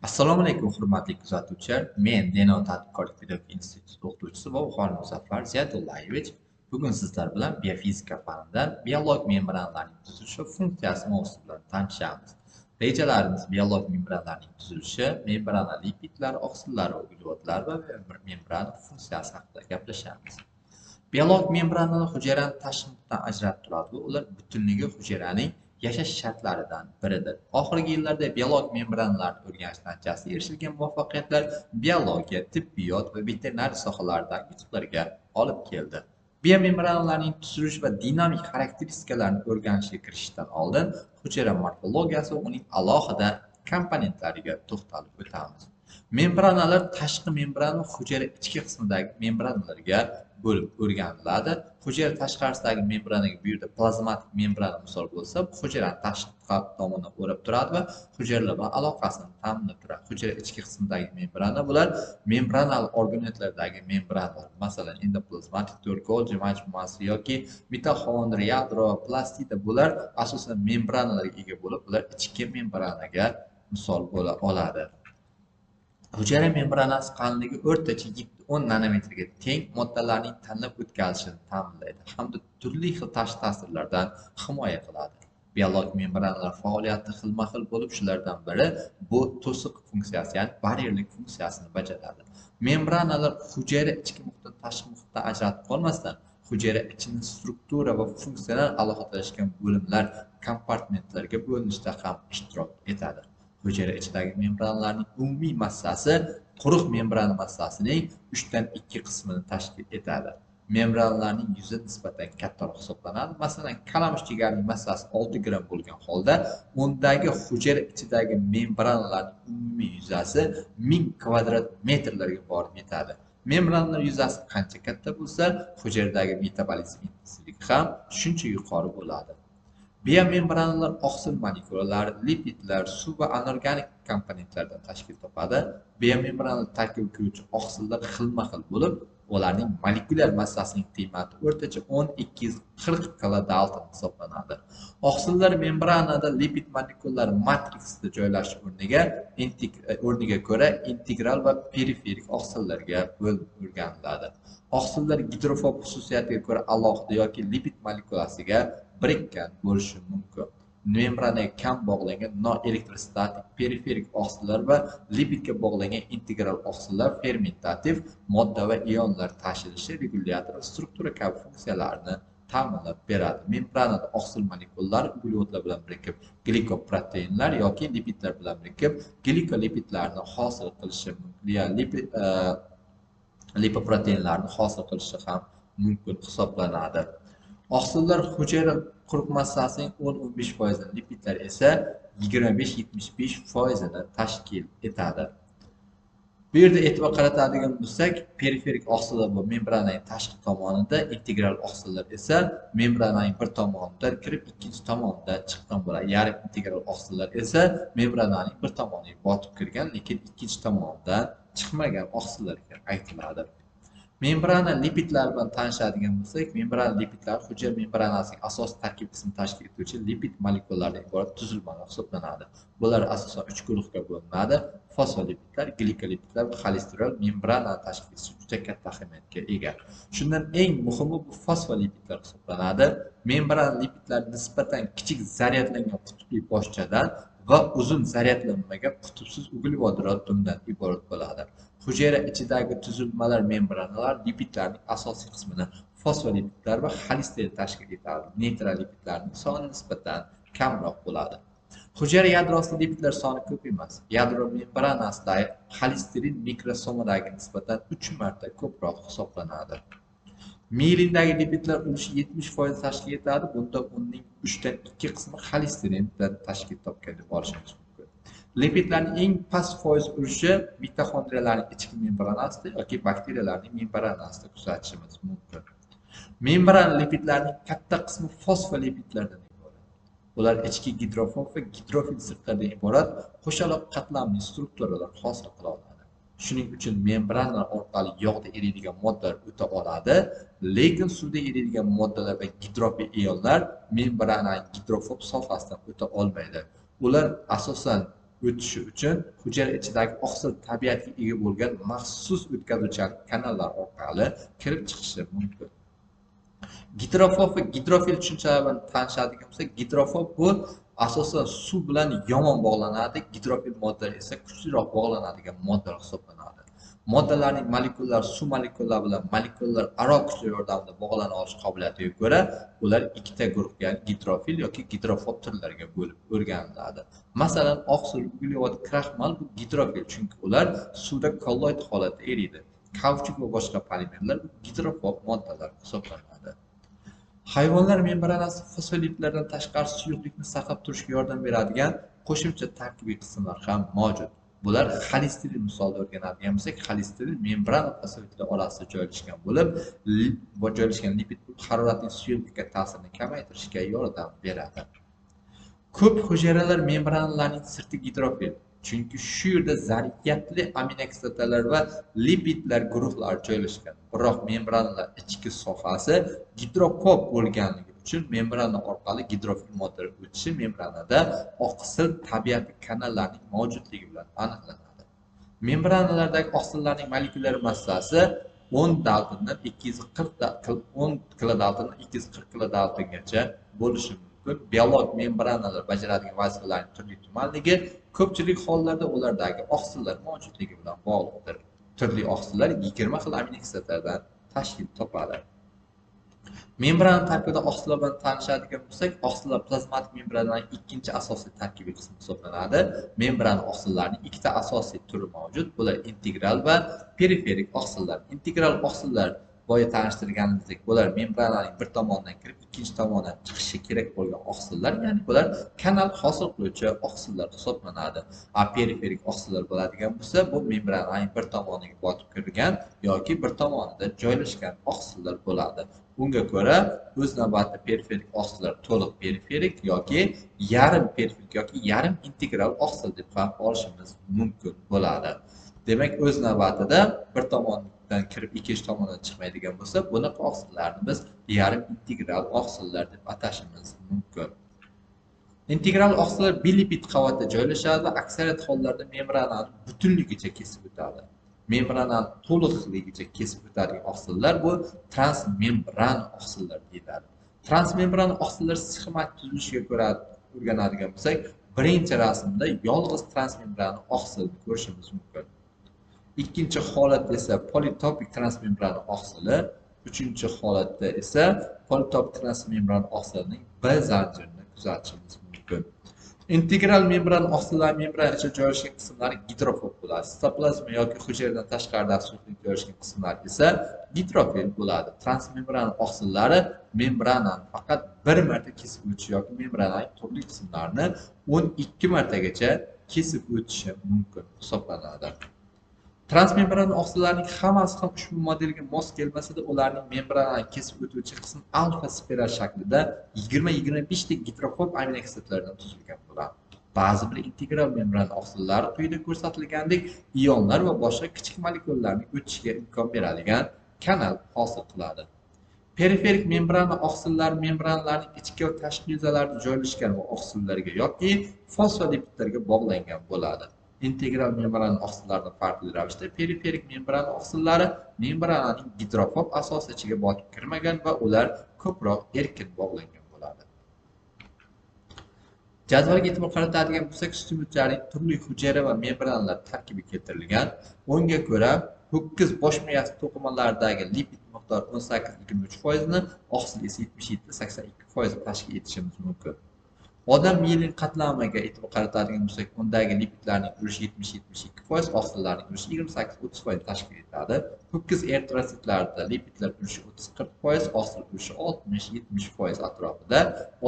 Assalomu alaykum hurmatli kuzatuvchilar. Men Denov tadqiqot pedagogik instituti o'qituvchisi va Buxoro Muzaffar Ziyatullayevich. Bugun sizlar bilan biofizika fanidan biolog membranalarning tuzilishi va funksiyasi mavzusi bilan tanishamiz. Rejalarimiz biolog membranalarning tuzilishi, membrana lipidlar, oqsillar va uglevodlar va membrana funksiyasi haqida gaplashamiz. Biolog membranalar hujayrani tashqi muhitdan ajratib turadi va ular butunligi hujayraning yashash shartlaridan biridir. Oxirgi yillarda biolog membranalarni o'rganish natijasida erishilgan muvaffaqiyatlar biologiya, tibbiyot va veterinariya sohalaridagi yutuqlarga olib keldi. Biomembranalarning tuzilish va dinamik xarakteristikalarni o'rganishga kirishishdan oldin hujayra morfologiyasi va uning alohida komponentlariga to'xtalib o'tamiz. Membranalar tashqi membrana va hujayra ichki qismidagi membranalarga bo'lib o'rganiladi. Hujayra tashqarisidagi membranaga bu yerda plazmatik membrana misol bo'lsa, bu hujayrani tashqi tomoni o'rab turadi va hujayralar bilan aloqasini ta'minlab turadi. Hujayra ichki qismidagi membrana bular membranal organellardagi membranalar, masalan, endoplazmatik to'r Golgi majmuasi yoki mitoxondriya, yadro, plastida bular asosan membranalarga ega bo'lib, bular ichki membranaga misol bo'la oladi. Hujayra membranasi qalinligi o'rtacha 10 nanometrga teng moddalarning tanlab o'tkazilishini ta'minlaydi hamda turli xil tashqi ta'sirlardan himoya qiladi. Biolog membranalar faoliyati xilma-xil bo'lib, shulardan biri bu to'siq funksiyasi, ya'ni baryerlik funksiyasini bajaradi. Membranalar hujayra ichki muhitdan tashqi muhitdan ajratib qolmasdan, hujayra ichini struktura va funksiyonal aloqalashgan bo'limlar, kompartmentlarga bo'linishda ham ishtirok etadi. Hujayra ichidagi membranalarning umumiy massasi quruq membrana massasining 3dan 2 qismini tashkil etadi. Membranalarning yuzi nisbatan kattaroq hisoblanadi. Masalan, kalamush jigarning massasi 6 gram bo'lgan holda, undagi hujayra ichidagi membranalarning umumiy yuzasi 1000 kvadrat metrlarga borib yetadi. Membranalar yuzasi qancha katta bo'lsa, hujayradagi metabolizm intensivligi ham shuncha yuqori bo'ladi. Biomembranalar oqsil molekulalar, lipidlar, suv va anorganik komponentlardan tashkil topadi. Biomembranalar tarkibga kiruvchi oqsillar xilma-xil bo'lib, ularning molekulyar massasining qiymati o'rtacha 1240 kilodalton hisoblanadi. Oqsillar membranada lipid molekulalari matriksida joylashish o'rniga ko'ra integral va periferik oqsillarga bo'lib o'rganiladi. Oqsillar gidrofob xususiyatiga ko'ra alohida yoki lipid molekulasiga birikkan bo'lishi mumkin. Membranaga kam bog'langan noelektrostatik periferik oqsillar va lipidga bog'langan integral oqsillar fermentativ modda va ionlar tashilishi, regulyator va struktura kabi funksiyalarni ta'minlab beradi. Membranada oqsil molekulalari uglevodlar bilan birikib, glikoproteinlar yoki lipidlar bilan birikib, glikolipidlarni hosil qilishi mumkin. Lipoproteinlarni hosil qilishi ham mumkin hisoblanadi. Oqsillar hujayra quruq massasining 10-15%, lipidlar esa 25-75%ni tashkil etadi. Bu yerda e'tibor qaratadigan bo'lsak, periferik oqsillar bu membrananing tashqi tomonida, integral oqsillar esa membrananing bir tomonidan kirib, ikkinchi tomonidan chiqqan bo'ladi. Yarim integral oqsillar esa membrananing bir tomoniga botib kirgan, lekin ikkinchi tomonidan chiqmagan oqsillarga aytiladi. Membrana lipidlar bilan tanishadigan bo'lsak, membrana lipidlar hujayra membranasining asosiy tarkib qismini tashkil etuvchi lipid molekulalaridan iborat tuzilmalar hisoblanadi. Bular asosan 3 guruhga bo'linadi: fosfolipidlar, glikolipidlar va xolesterol. Membrana tashkilisi juda katta ahamiyatga ega. Shundan eng muhimi bu fosfolipidlar hisoblanadi. Membrana lipidlar nisbatan kichik zaryadlangan qutbli boshchadan va uzun zaryadlanmagan qutbsiz uglevodorod dumdan iborat bo'ladi. Hujayra ichidagi tuzilmalar membranalar lipidlarning asosiy qismini fosfolipidlar va xolesterin tashkil etadi. Neytral lipidlarning soni nisbatan kamroq bo'ladi. Hujayra yadrosida lipidlar soni ko'p emas. Yadro membranasidagi xolesterin mikrosomadagiga nisbatan 3 marta ko'proq hisoblanadi. Miyelindagi lipidlar ulushi 70% tashkil etadi. Bunda uning 3dan 2 qismi xolesterindan tashkil topgan deb olishimiz mumkin. Lipidlarning eng past foiz ulushi mitoxondriyalarning ichki membranasida yoki bakteriyalarning membranasida kuzatishimiz mumkin. Membrana lipidlarning katta qismi fosfolipidlardan iborat. Ular ichki gidrofob va gidrofil sirtlardan iborat qo'shaloq qatlamli strukturalar hosil qila oladi. Shuning uchun membranalar orqali yog'da eriydigan moddalar o'ta oladi, lekin suvda eriydigan moddalar va gidrofil ionlar membrananing gidrofob sohasidan o'ta olmaydi. Ular asosan o'tishi uchun hujayra ichidagi oqsil tabiatga ega bo'lgan maxsus o'tkazuvchan kanallar orqali kirib chiqishi mumkin. Gidrofob va gidrofil tushunchalar bilan tanishadigan bo'lsak, gidrofob bu asosan suv bilan yomon bog'lanadi, gidrofil moddalar esa kuchliroq bog'lanadigan moddalar hisoblanadi. Moddalarning molekulyar suv molekullari bilan molekulyar aro kuchlar yordamida bog'lana olish qobiliyatiga ko'ra, ular ikkita guruhga, gidrofil yoki gidrofob turlariga bo'lib o'rganiladi. Masalan, oqsil, uglevod, kraxmal bu gidrofil, chunki ular suvda kolloid holatda eriydi. Kauchuk va boshqa polimerlar gidrofob moddalar hisoblanadi. Hayvonlar membranasi fosfoliplardan tashqari suyuqlikni saqlab turishga yordam beradigan qo'shimcha tarkibiy qismlar ham mavjud. Bular xolesterin misolida o'rganadigan bo'lsak, xolesterin membrana fosfoliplar orasida joylashgan bo'lib, lipid haroratli suyuqlikka ta'sirini kamaytirishga yordam beradi. Ko'p hujayralar membranalarning sirti gidrofil, chunki shu yerda zaryadli aminokislotalar va lipidlar guruhlari joylashgan. Biroq membranalar ichki sohasi gidrofob bo'lganligi uchun membrana orqali gidrofil moddalar o'tishi membranada oqsil tabiati kanallarning mavjudligi bilan aniqlanadi. Membranalardagi oqsillarning molekulyar massasi 10 daltondan 10 kilodaltondan 240 kilodaltongacha bo'lishi mumkin. Biolog membranalar bajaradigan vazifalarning turli tumanligi ko'pchilik hollarda ulardagi oqsillar mavjudligi bilan bog'liqdir. Turli oqsillar 20 xil aminokislotalardan tashkil topadi. Membrana tarkibida oqsillar bilan tanishadigan bo'lsak, oqsillar plazmatik membrananing ikkinchi asosiy tarkibiy qismi hisoblanadi. Membrana oqsillarining ikkita asosiy turi mavjud. Bular integral va periferik oqsillar. Integral oqsillar boya tanishtirganimizdek, bular membrananing bir tomonidan kirib, ikkinchi tomondan chiqishi kerak bo'lgan oqsillar, ya'ni bular kanal hosil qiluvchi oqsillar hisoblanadi. Periferik oqsillar bo'ladigan bo'lsa, bu membrananing bir tomoniga botib kirgan yoki bir tomonida joylashgan oqsillar bo'ladi. Bunga ko'ra, o'z navbatida periferik oqsillar to'liq periferik yoki yarim periferik yoki yarim integral oqsil deb ham olishimiz mumkin bo'ladi. Demak, o'z navbatida bir tomondan kirib ikkinchi tomondan chiqmaydigan bo'lsa, bunaqa oqsillarni biz yarim integral oqsillar deb atashimiz mumkin. Integral oqsillar bilipid qavatda joylashadi va aksariyat hollarda membranani butunligicha kesib o'tadi. Membranani to'liqligicha kesib o'tadigan oqsillar bu transmembran oqsillar deyiladi. Transmembran oqsillar sxematik tuzilishiga ko'ra o'rganadigan bo'lsak, birinchi rasmda yolg'iz transmembran oqsilni ko'rishimiz mumkin. Ikkinchi holatda esa politopik transmembran oqsili, uchinchi holatda esa politopik transmembran oqsilining B zanjirini kuzatishimiz mumkin. Integral membran oqsillar membrana ichida joylashgan qismlari gidrofob bo'ladi. Sitoplazma yoki hujayradan tashqaridagi suyuqlik joylashgan qismlar esa gidrofil bo'ladi. Transmembran oqsillari membranani faqat bir marta kesib o'tishi yoki membrananing turli qismlarini 12 martagacha kesib o'tishi mumkin hisoblanadi. Transmembran oqsillarning hammasi ham ushbu modelga mos kelmasa-da, ularning membranani kesib o'tuvchi qism alfa spiral shaklida 20-25 ta gidrofob aminokislotalardan tuzilgan bo'ladi. Ba'zi bir integral membran oqsillari quyida ko'rsatilgandek ionlar va boshqa kichik molekulalarning o'tishiga imkon beradigan kanal hosil qiladi. Periferik membrana oqsillari membranalarning ichki va tashqi yuzalarida joylashgan va oqsillarga yoki fosfolipidlarga bog'langan bo'ladi. Integral membrana oqsillaridan farqli ravishda periferik membrana oqsillari membrananing gidrofob asosi ichiga botib kirmagan va ular ko'proq erkin bog'langan bo'ladi. Jadvalga e'tibor qaratadigan bo'lsak, suyuqliklarning turli hujayra va membranalar tarkibi keltirilgan. Unga ko'ra, ho'kiz bosh miyasi to'qimalaridagi lipid miqdori 18-23% ni, oqsil esa 77-82% tashkil etishimiz mumkin. Odam miyaning qatlamiga e'tibor qaratadigan bo'lsak, undagi lipidlarning ulushi 70-72%, oqsillarning ulushi 28-30% tashkil etadi. Ho'kiz eritrositlarida lipidlar ulushi 30-40%, oqsil ulushi 60-70% atrofida.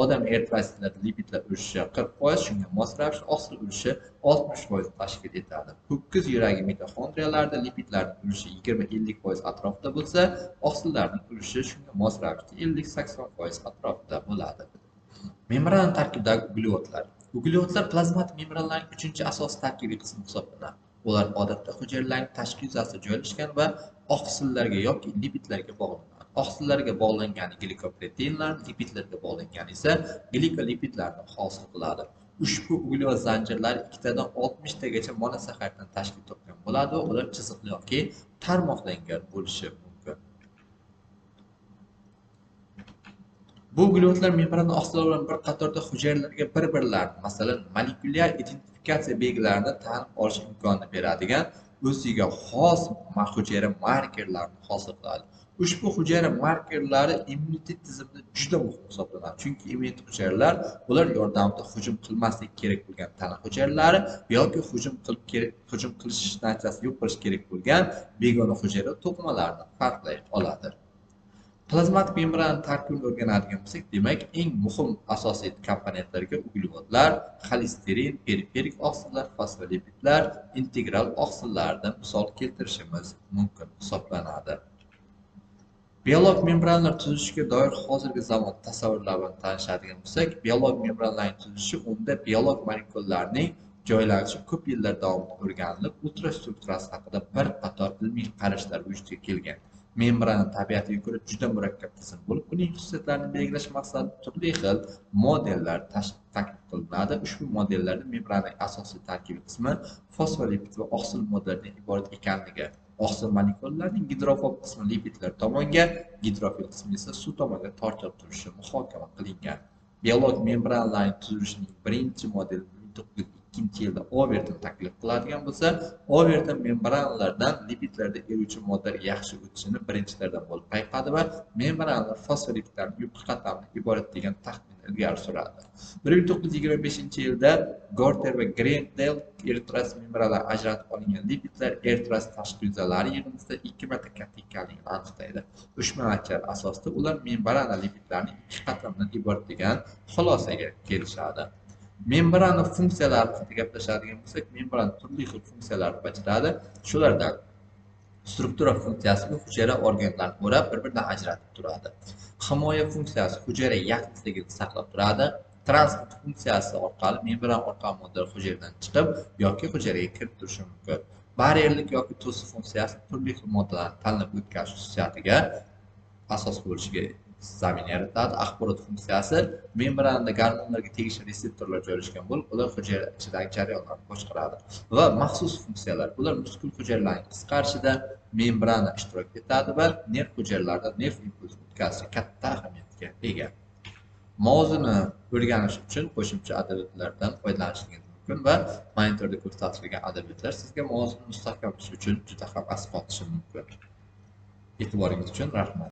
Odam eritrositlarida lipidlar ulushi 40%, shunga mos ravishda oqsil ulushi 60% tashkil etadi. Ho'kiz yuragi mitoxondriyalarida lipidlarning ulushi 20-50% atrofida bo'lsa, oqsillarning ulushi shunga mos ravishda 50-80% atrofida bo'ladi. Membrana tarkibidagi uglevodlar. Uglevodlar plazmatik membranalarning uchinchi asosiy tarkibiy qismi hisoblanadi. Ular odatda hujayralarning tashqi yuzasida joylashgan va oqsillarga yoki lipidlarga bog'lanadi. Oqsillarga bog'langan glikoproteinlar, lipidlarga bog'langan esa glikolipidlarni hosil qiladi. Ushbu uglevod zanjirlari 2 dan 60 tagacha monosaxariddan tashkil topgan bo'ladi va ular chiziqli yoki tarmoqlangan bo'lishi mumkin. Bu uglevodlar membrana oqsillar bilan bir qatorda hujayralarga bir-birlarini, masalan, molekulyar identifikatsiya belgilarini tanib olish imkonini beradigan o'ziga xos hujayra markerlarini hosil qiladi. Ushbu hujayra markerlari immunitet tizimida juda muhim hisoblanadi. Chunki immunitet hujayralar ular yordamida hujum qilmaslik kerak bo'lgan tana hujayralari yoki hujum qilish natijasida yo'q qilish kerak bo'lgan begona hujayra to'qimalarni farqlay oladi. Plazmatik membrana tarkibini o'rganadigan bo'lsak, demak, eng muhim asosiy komponentlarga uglevodlar, xolesterin, periferik oqsillar, fosfolipidlar, integral oqsillardan misol keltirishimiz mumkin hisoblanadi. Biologik membranalar tuzilishiga doir hozirgi zamon tasavvurlar bilan tanishadigan bo'lsak, biologik membranalarning tuzilishi unda biologik molekulalarning joylanishi ko'p yillar davomida o'rganilib, ultrastrukturasi haqida bir qator ilmiy qarashlar vujudga kelgan. Membrana tabiatiga ko'ra juda murakkab tizim bo'lib, uning xususiyatlarini belgilash maqsadida turli xil modellar taklif qilinadi. Ushbu modellarda membrananing asosiy tarkibiy qismi fosfolipid va oqsil moddalaridan iborat ekanligi, oqsil molekulalarining gidrofob qismi lipidlar tomonga, gidrofil qismi esa suv tomonga tortilib turishi muhokama qilingan. Biologik membranalarning tuzilishining birinchi modeli 1902-yilda Overton taklif qiladigan bo'lsa, Overton membranalardan lipidlarda eruvchi moddalar yaxshi o'tishini birinchilardan bo'lib payqadi va membranalar fosfolipidlarning yupqa qatlamdan iborat degan taxminni ilgari suradi. 1925-yilda Gorter va Grendel eritrosit membranalar ajratib olingan lipidlar eritrosit tashqi yuzalari yig'indisida 2 marta katta ekanligini aniqlaydi. Ushbu natijalar asosida ular membrana lipidlarning 2 qatlamdan iborat degan xulosaga kelishadi. Membrana funksiyalari haqida gaplashadigan bo'lsak, membrana turli xil funksiyalarni bajaradi. Shulardan struktura funksiyasi hujayra organlarini o'rab, bir-biridan ajratib turadi. Himoya funksiyasi hujayra yaxlitligini saqlab turadi. Transport funksiyasi orqali membrana orqali moddalar hujayradan chiqib yoki hujayraga kirib turishi mumkin. Barrierlik yoki to'siq funksiyasi turli xil moddalarni tanlab o'tkazish xususiyatiga asos bo'lishiga zamin yaratadi. Axborot funksiyasi membranada gormonlarga tegishli reseptorlar joylashgan bo'lib, ular hujayra ichidagi jarayonlarni boshqaradi. Va maxsus funksiyalar, ular muskul hujayralarning qisqarishida membrana ishtirok etadi va nerv hujayralarida nerv impulsi o'tkazishi katta ahamiyatga ega. Mavzuni o'rganish uchun qo'shimcha adabiyotlardan foydalanishingiz mumkin va monitorda ko'rsatilgan adabiyotlar sizga mavzuni mustahkamlash uchun juda ham asqotishi mumkin. E'tiboringiz uchun rahmat.